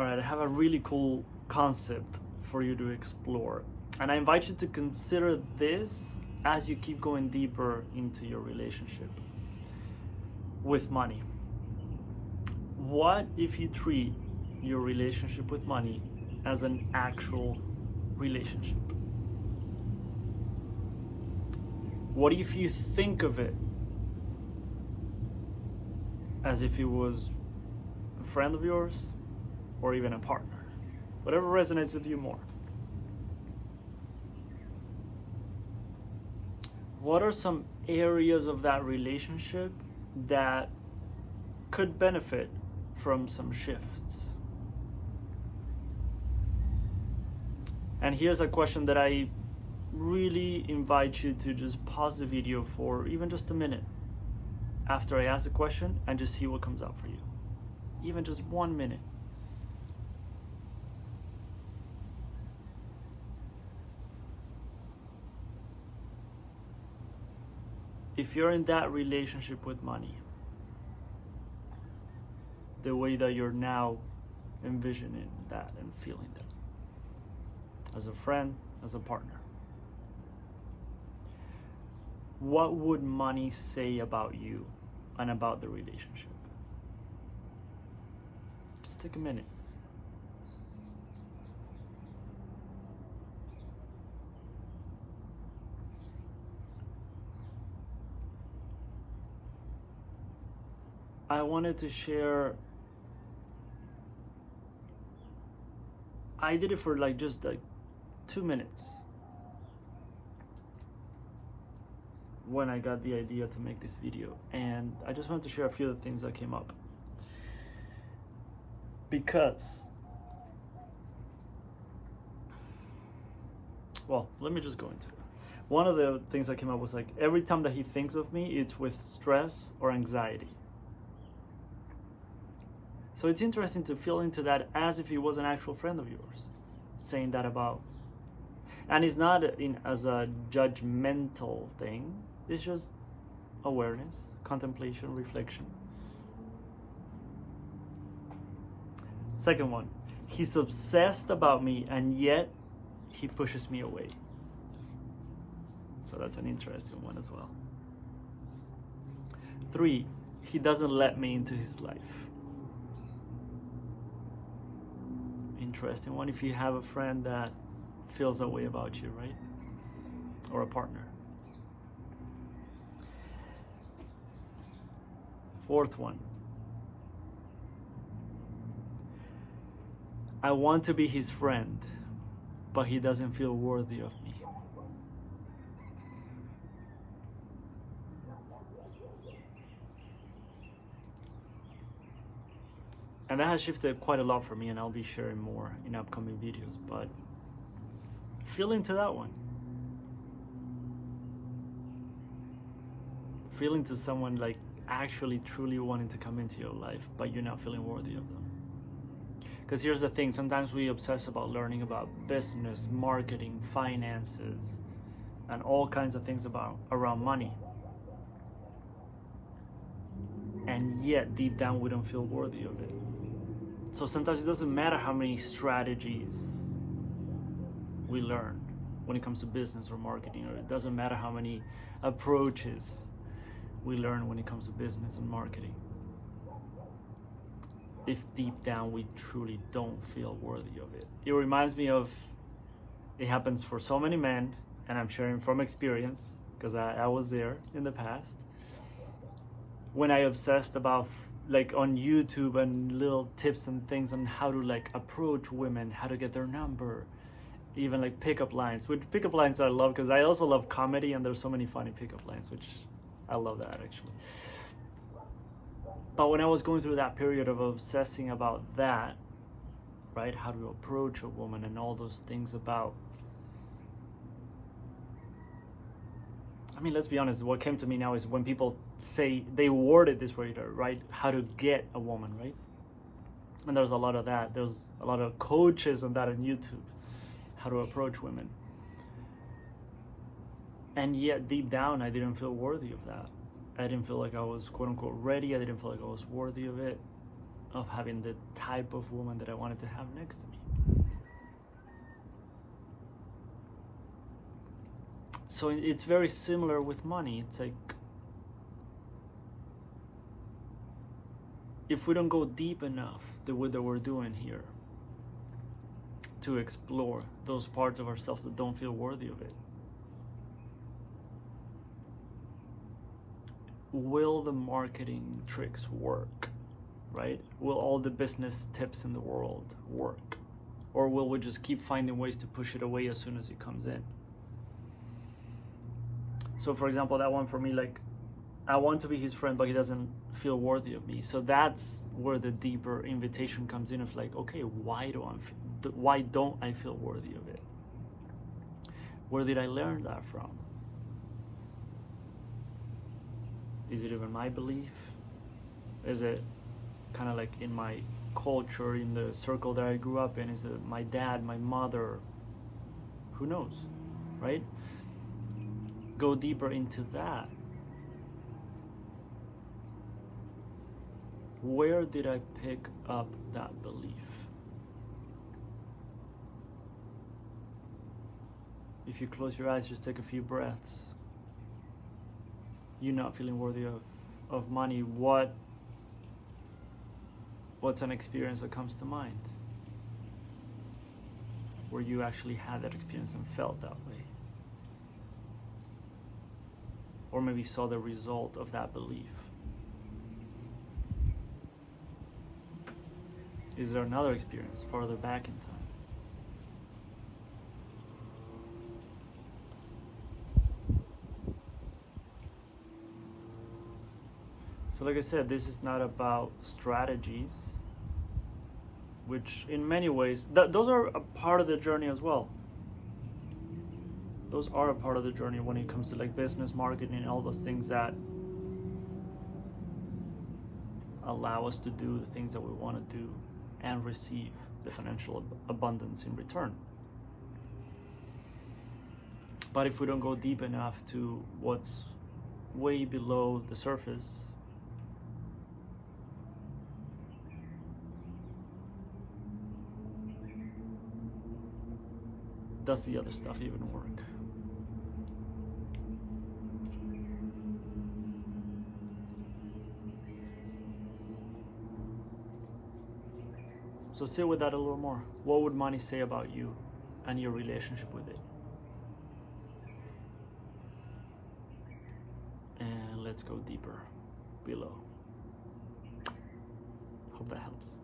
All right, I have a really cool concept for you to explore. And I invite you to consider this as you keep going deeper into your relationship with money. What if you treat your relationship with money as an actual relationship? What if you think of it as if it was a friend of yours or even a partner? Whatever resonates with you more. What are some areas of that relationship that could benefit from some shifts? And here's a question that I really invite you to just pause the video for even just a minute after I ask the question and just see what comes out for you. Even just 1 minute. If you're in that relationship with money, the way that you're now envisioning that and feeling that, as a friend, as a partner, what would money say about you and about the relationship? Just take a minute. I wanted to share, I did it for just 2 minutes when I got the idea to make this video, and I just wanted to share a few of the things that came up, because, well, let me just go into it. One of the things that came up was every time that he thinks of me, it's with stress or anxiety. So it's interesting to feel into that as if he was an actual friend of yours, saying that about. And it's not as a judgmental thing, it's just awareness, contemplation, reflection. Second one, he's obsessed about me and yet he pushes me away. So that's an interesting one as well. 3, he doesn't let me into his life. Interesting one if you have a friend that feels that way about you, right? Or a partner. 4th one, I want to be his friend, but he doesn't feel worthy of me. And that has shifted quite a lot for me, and I'll be sharing more in upcoming videos, but feel into that one. Feel into someone actually truly wanting to come into your life, but you're not feeling worthy of them. Because here's the thing, sometimes we obsess about learning about business, marketing, finances, and all kinds of things around money. And yet, deep down, we don't feel worthy of it. So sometimes it doesn't matter how many strategies we learn when it comes to business or marketing, or it doesn't matter how many approaches we learn when it comes to business and marketing, if deep down we truly don't feel worthy of it. It reminds me of, it happens for so many men, and I'm sharing from experience because I was there in the past, when I obsessed about on YouTube and little tips and things on how to approach women, how to get their number, even pickup lines, which pickup lines I love because I also love comedy, and there's so many funny pickup lines, which I love that actually. But when I was going through that period of obsessing about that, right, how to approach a woman and all those things about, let's be honest, what came to me now is when people say, they word it this way, right? How to get a woman, right? And there's a lot of that. There's a lot of coaches on that on YouTube, how to approach women. And yet deep down, I didn't feel worthy of that. I didn't feel like I was quote unquote ready. I didn't feel like I was worthy of it. of having the type of woman that I wanted to have next to me. So it's very similar with money. It's like, if we don't go deep enough the way that we're doing here to explore those parts of ourselves that don't feel worthy of it, will the marketing tricks work, right? Will all the business tips in the world work? Or will we just keep finding ways to push it away as soon as it comes in? So for example, that one for me, like, I want to be his friend, but he doesn't feel worthy of me. So that's where the deeper invitation comes in of like, okay, why don't I feel worthy of it? Where did I learn that from? Is it even my belief? Is it kind of like in my culture, in the circle that I grew up in? Is it my dad, my mother? Who knows, right? Go deeper into that. Where did I pick up that belief? If you close your eyes, just take a few breaths. You're not feeling worthy of money. What's an experience that comes to mind where you actually had that experience and felt that way? Or maybe saw the result of that belief. Is there another experience farther back in time? So like I said, this is not about strategies, which in many ways, those are a part of the journey as well. Those are a part of the journey when it comes to like business, marketing, and all those things that allow us to do the things that we want to do and receive the financial abundance in return. But if we don't go deep enough to what's way below the surface, does the other stuff even work? So sit with that a little more. What would money say about you and your relationship with it? And let's go deeper below. Hope that helps.